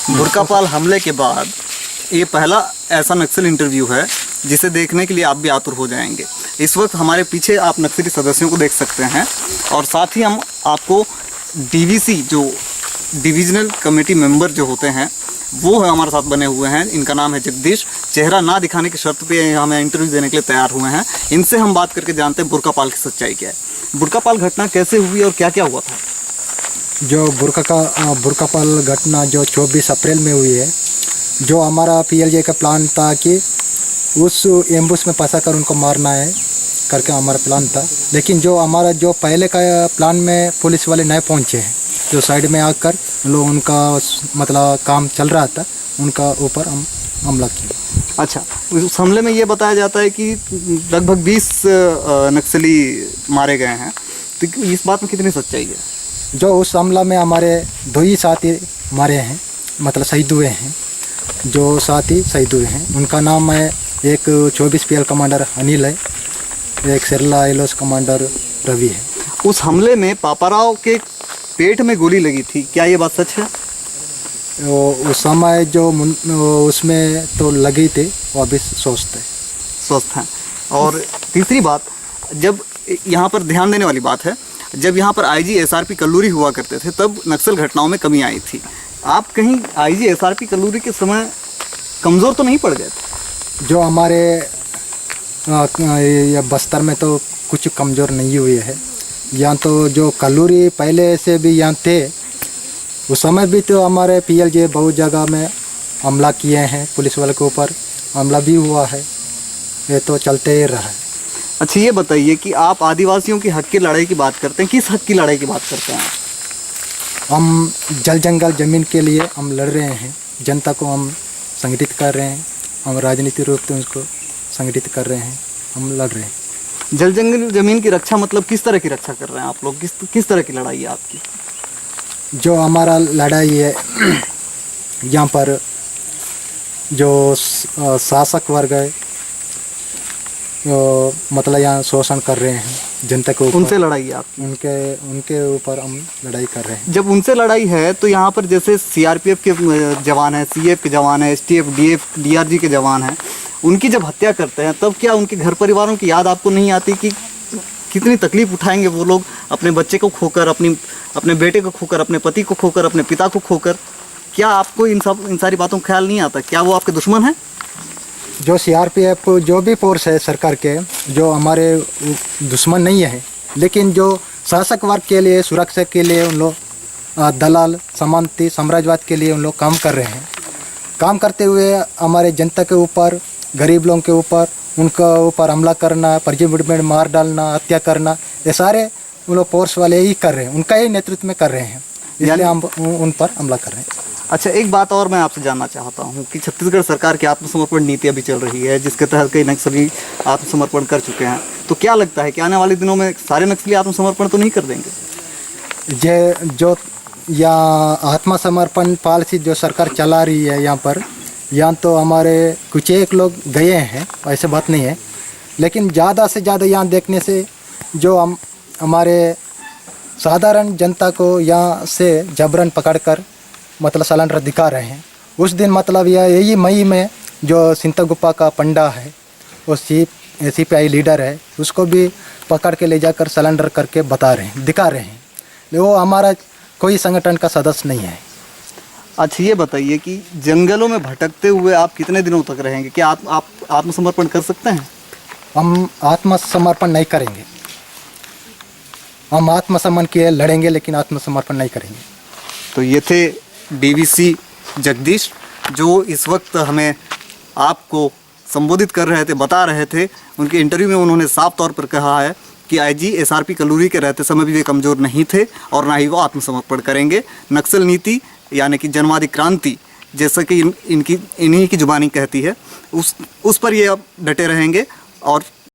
बुरकापाल हमले के बाद ये पहला ऐसा नक्सल इंटरव्यू है जिसे देखने के लिए आप भी आतुर हो जाएंगे। इस वक्त हमारे पीछे आप नक्सली सदस्यों को देख सकते हैं और साथ ही हम आपको डीवीसी जो डिविजनल कमेटी मेंबर जो होते हैं वो है हमारे साथ बने हुए हैं। इनका नाम है जगदीश। चेहरा ना दिखाने की शर्त पे हमें इंटरव्यू देने के लिए तैयार हुए हैं। इनसे हम बात करके जानते हैं बुरकापाल की सच्चाई क्या है। बुरकापाल घटना कैसे हुई और क्या क्या हुआ था? जो बुरकापाल घटना जो 24 अप्रैल में हुई है, जो हमारा पीएलजे का प्लान था कि उस एम्बुस में फंसा कर उनको मारना है करके हमारा प्लान था। लेकिन जो हमारा जो पहले का प्लान में पुलिस वाले नहीं पहुंचे हैं, जो साइड में आकर लोग उनका मतलब काम चल रहा था, उनका ऊपर हम हमला किया। अच्छा, उस हमले में ये बताया जाता है कि लगभग 20 नक्सली मारे गए हैं, तो इस बात में कितनी सच्चाई है? जो उस हमला में हमारे 2 ही साथी मारे हैं, मतलब शहीद हुए हैं। जो साथी शहीद हुए हैं उनका नाम है, एक 24 PL कमांडर अनिल है, एक सेरला एलोस कमांडर रवि है। उस हमले में पापाराव के पेट में गोली लगी थी, क्या ये बात सच है? उस समय जो उसमें तो लगी थी, वो अभी स्वस्थ हैं। और तीसरी बात, जब यहाँ पर ध्यान देने वाली बात है, जब यहाँ पर IG SRP कल्लूरी हुआ करते थे तब नक्सल घटनाओं में कमी आई थी। आप कहीं IG SRP कल्लूरी के समय कमज़ोर तो नहीं पड़ गए थे? जो हमारे बस्तर में तो कुछ कमज़ोर नहीं हुए है। यहाँ तो जो कल्लूरी पहले से भी यहाँ थे, उस समय भी तो हमारे पीएलजे बहुत जगह में हमला किए हैं, पुलिस वाले के ऊपर हमला भी हुआ है, ये तो चलते ही रहा है। अच्छा, ये बताइए कि आप आदिवासियों की हक की लड़ाई की बात करते हैं, किस हक की लड़ाई की बात करते हैं? हम जल जंगल ज़मीन के लिए हम लड़ रहे हैं, जनता को हम संगठित कर रहे हैं, हम राजनीतिक रूप से उसको संगठित कर रहे हैं, हम लड़ रहे हैं। जल जंगल ज़मीन की रक्षा मतलब किस तरह की रक्षा कर रहे हैं आप लोग? किस तरह की लड़ाई है आपकी? जो हमारा लड़ाई है, यहाँ पर जो शासक वर्ग है, मतलब यहाँ शोषण कर रहे हैं जनता के ऊपर, उनसे लड़ाई है आपकी? उनके ऊपर हम लड़ाई कर रहे हैं। जब उनसे लड़ाई है तो यहाँ पर जैसे CRPF के जवान हैं, CF के जवान हैं, STF DF DRG के जवान हैं, उनकी जब हत्या करते हैं तब क्या उनके घर परिवारों की याद आपको नहीं आती कि कितनी तकलीफ उठाएंगे वो लोग अपने बच्चे को खोकर, अपने बेटे को खोकर, अपने पति को खोकर, अपने पिता को खोकर? क्या आपको इन सारी बातों का ख्याल नहीं आता? क्या वो आपके दुश्मन हैं? जो CRPF जो भी फोर्स है सरकार के, जो हमारे दुश्मन नहीं है, लेकिन जो शासक वर्ग के लिए, सुरक्षा के लिए उन लोग दलाल सामंती साम्राज्यवाद के लिए उन लोग काम कर रहे हैं। काम करते हुए हमारे जनता के ऊपर, गरीब लोगों के ऊपर, उनका ऊपर हमला करना, परिजन मार डालना, हत्या करना, ये सारे उन लोग फोर्स वाले ही कर रहे हैं, उनका ही नेतृत्व में कर रहे हैं, इसलिए हम उन पर हमला कर रहे हैं। अच्छा, एक बात और मैं आपसे जानना चाहता हूँ कि छत्तीसगढ़ सरकार की आत्मसमर्पण नीति अभी चल रही है, जिसके तहत कई नक्सली आत्मसमर्पण कर चुके हैं, तो क्या लगता है कि आने वाले दिनों में सारे नक्सली आत्मसमर्पण तो नहीं कर देंगे? ये जो या आत्मसमर्पण पॉलिसी जो सरकार चला रही है यहाँ तो हमारे कुछ एक लोग गए हैं, ऐसे बात नहीं है, लेकिन ज़्यादा से ज़्यादा यहाँ देखने से जो हमारे साधारण जनता को यहाँ से जबरन पकड़कर मतलब सिलेंडर दिखा रहे हैं। उस दिन मतलब यही मई में जो सिंतागुप्पा का पंडा है, वो CPI लीडर है, उसको भी पकड़ के ले जाकर सिलेंडर करके दिखा रहे हैं। वो हमारा कोई संगठन का सदस्य नहीं है। अच्छा, ये बताइए कि जंगलों में भटकते हुए आप कितने दिनों तक रहेंगे? क्या आप आत्मसमर्पण कर सकते हैं? हम आत्मसमर्पण नहीं करेंगे, हम आत्मसमर्पण के लड़ेंगे, लेकिन आत्मसमर्पण नहीं करेंगे। तो ये थे DVC जगदीश, जो इस वक्त हमें आपको संबोधित कर रहे थे, बता रहे थे। उनके इंटरव्यू में उन्होंने साफ तौर पर कहा है कि IG SRP कल्लूरी के रहते समय भी वे कमज़ोर नहीं थे और ना ही वो आत्मसमर्पण करेंगे। नक्सल नीति यानी कि जनवादी क्रांति, जैसा कि इन्हीं की जुबानी कहती है, उस पर ये अब डटे रहेंगे और